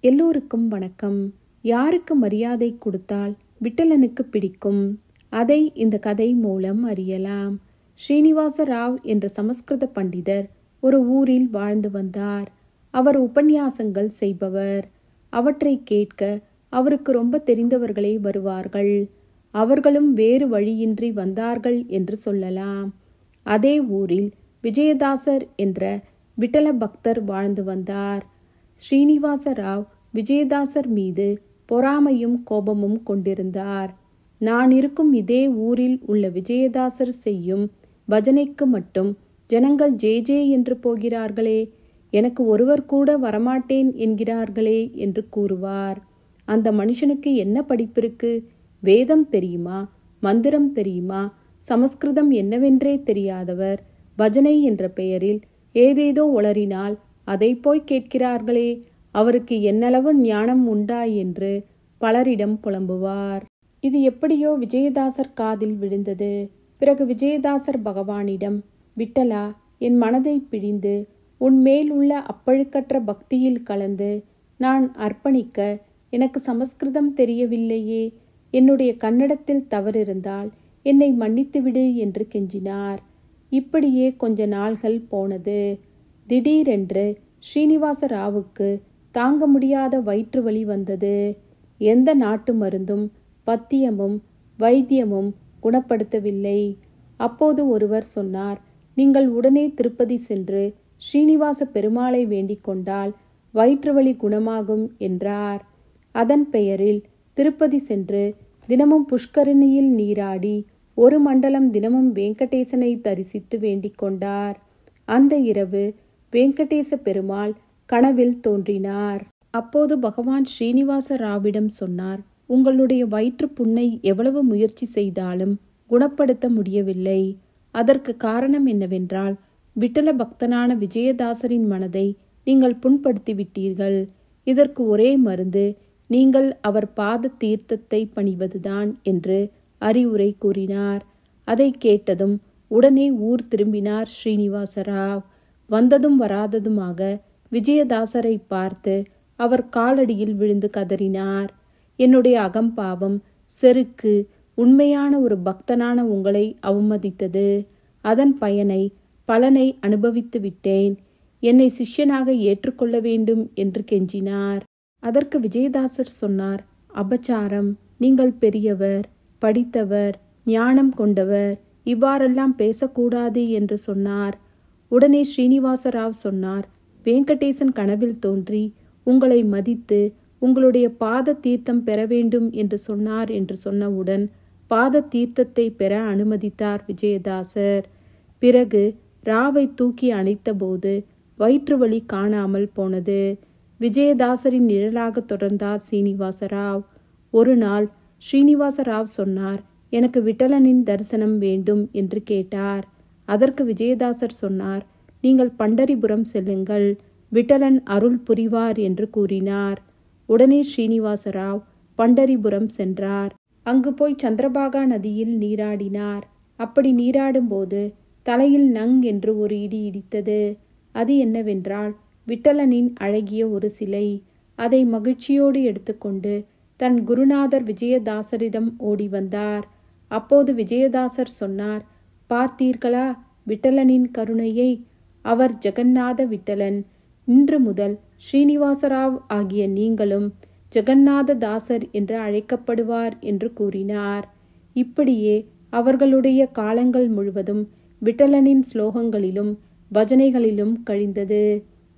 எல்லோருக்கும் வணக்கம். யாருக்கு மரியாதை கொடுத்தால் விட்டலனுக்கு பிடிக்கும், அதை இந்த கதை மூலம் அறியலாம். ஸ்ரீனிவாச ராவ் என்ற சமஸ்கிருத பண்டிதர் ஒரு ஊரில் வாழ்ந்து வந்தார். அவர் உபன்யாசங்கள் செய்பவர். அவற்றை கேட்க அவருக்கு ரொம்ப தெரிந்தவர்களே வருவார்கள். அவர்களும் வேறு வழியின்றி வந்தார்கள் என்று சொல்லலாம். அதே ஊரில் விஜயதாசர் என்ற விட்டல பக்தர் வாழ்ந்து வந்தார். ஸ்ரீனிவாச ராவ் விஜயதாசர் மீது பொறாமையும் கோபமும் கொண்டிருந்தார். நான் இருக்கும் இதே ஊரில் உள்ள விஜயதாசர் செய்யும் பஜனைக்கு மட்டும் ஜனங்கள் ஜே ஜே என்று போகிறார்களே, எனக்கு ஒருவர் கூட வரமாட்டேன் என்கிறார்களே என்று கூறுவார். அந்த மனுஷனுக்கு என்ன படிப்பிருக்கு? வேதம் தெரியுமா? மந்திரம் தெரியுமா? சமஸ்கிருதம் என்னவென்றே தெரியாதவர் பஜனை என்ற பெயரில் ஏதேதோ உளறினால் அதை போய் கேட்கிறார்களே, அவருக்கு என்னளவு ஞானம் உண்டா என்று பலரிடம் புலம்புவார். இது எப்படியோ விஜயதாசர் காதில் விழுந்தது. பிறகு விஜயதாசர் பகவானிடம், விட்டலா, என் மனதை பிழிந்து உன் மேல் உள்ள அப்பழுக்கற்ற பக்தியில் கலந்து நான் அர்ப்பணிக்க எனக்கு சமஸ்கிருதம் தெரியவில்லையே, என்னுடைய கன்னடத்தில் தவறிருந்தால் என்னை மன்னித்துவிடு என்று கெஞ்சினார். இப்படியே கொஞ்ச நாள்கள் போனது. திடீரென்று ஸ்ரீனிவாச ராவுக்கு தாங்க முடியாத வயிற்று வலி வந்தது. எந்த நாட்டு மருந்தும் பத்தியமும் வைத்தியமும் குணப்படுத்தவில்லை. அப்போது ஒருவர் சொன்னார், நீங்கள் உடனே திருப்பதி சென்று ஸ்ரீனிவாச பெருமாளை வேண்டிக் கொண்டால் வயிற்று வலி குணமாகும் என்றார். அதன் பெயரில் திருப்பதி சென்று தினமும் புஷ்கரணியில் நீராடி ஒரு மண்டலம் தினமும் வெங்கடேசனை தரிசித்து வேண்டிக் கொண்டார். அந்த இரவு வெங்கடேச பெருமாள் கனவில் தோன்றினார். அப்போது பகவான் ஸ்ரீனிவாச ராவிடம் சொன்னார், உங்களுடைய வயிற்று புண்ணை எவ்வளவு முயற்சி செய்தாலும் குணப்படுத்த முடியவில்லை. அதற்கு காரணம் என்னவென்றால், விட்டல பக்தனான விஜயதாசரின் மனதை நீங்கள் புண்படுத்திவிட்டீர்கள். இதற்கு ஒரே மருந்து நீங்கள் அவர் பாத தீர்த்தத்தை பணிவதுதான் என்று அறிவுரை கூறினார். அதை கேட்டதும் உடனே ஊர் திரும்பினார் ஸ்ரீனிவாச ராவ். வந்ததும் வராததுமாக விஜயதாசரை பார்த்து அவர் காலடியில் விழுந்து கதறினார். என்னுடைய அகம்பாவம், செருக்கு உண்மையான ஒரு பக்தனான உங்களை அவமதித்தது. அதன் பலனை அனுபவித்து விட்டேன். என்னை சிஷ்யனாக ஏற்றுக்கொள்ள வேண்டும் என்று கெஞ்சினார். அதற்கு விஜயதாசர் சொன்னார், அபச்சாரம், நீங்கள் பெரியவர், படித்தவர், ஞானம் கொண்டவர், இவ்வாறெல்லாம் பேசக்கூடாது என்று சொன்னார். உடனே ஸ்ரீனிவாச ராவ் சொன்னார், வெங்கடேசன் கனவில் தோன்றி உங்களை மதித்து உங்களுடைய பாத தீர்த்தம் பெற வேண்டும் என்று சொன்னார் என்று சொன்னவுடன் பாத தீர்த்தத்தை பெற அனுமதித்தார் விஜயதாசர். பிறகு ராவை தூக்கி அணைத்தபோது வயிற்று வலி காணாமல் போனது. விஜயதாசரின் நிழலாக தொடர்ந்தார் ஸ்ரீனிவாச ராவ். ஒரு நாள் ஸ்ரீனிவாச ராவ் சொன்னார், எனக்கு விட்டலனின் தரிசனம் வேண்டும் என்று கேட்டார். அதற்கு விஜயதாசர் சொன்னார், நீங்கள் பண்டரிபுரம் செல்லுங்கள், விட்டலன் அருள் புரிவார் என்று கூறினார். உடனே ஸ்ரீனிவாச ராவ் பண்டரிபுரம் சென்றார். அங்கு போய் சந்திரபாகா நதியில் நீராடினார். அப்படி நீராடும்போது தலையில் நங் என்று ஒரு இடி இடித்தது. அது என்னவென்றால் விட்டலனின் அழகிய ஒரு சிலை. அதை மகிழ்ச்சியோடு எடுத்துக்கொண்டு தன் குருநாதர் விஜயதாசரிடம் ஓடி வந்தார். அப்போது விஜயதாசர் சொன்னார், பார்த்தீர்களா விட்டலனின் கருணையை? அவர் ஜெகநாத விட்டலன். இன்று முதல் ஸ்ரீனிவாசராவ் ஆகிய நீங்களும் ஜெகநாத தாசர் என்று அழைக்கப்படுவார் என்று கூறினார். இப்படியே அவர்களுடைய காலங்கள் முழுவதும் விட்டலனின் ஸ்லோகங்களிலும் பஜனைகளிலும் கழிந்தது.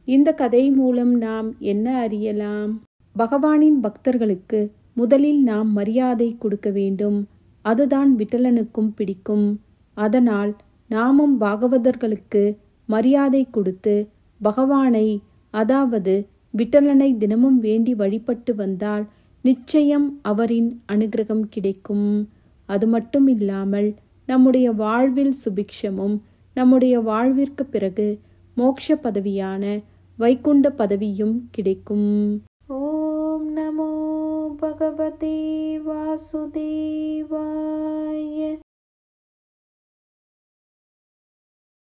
இந்த கதை மூலம் நாம் என்ன அறியலாம்? பகவானின் பக்தர்களுக்கு முதலில் நாம் மரியாதை கொடுக்க வேண்டும். அதுதான் விட்டலனுக்கும் பிடிக்கும். அதனால் நாமும் பாகவதர்களுக்கு மரியாதை கொடுத்து பகவானை, அதாவது விட்டலனை தினமும் வேண்டி வழிபட்டு வந்தால் நிச்சயம் அவரின் அனுகிரகம் கிடைக்கும். அது மட்டும் இல்லாமல் நம்முடைய வாழ்வில் சுபிக்ஷமும், நம்முடைய வாழ்விற்கு பிறகு மோட்ச பதவியான வைகுண்ட பதவியும் கிடைக்கும். ஓம் நமோ பகவதே வாசுதேவாய.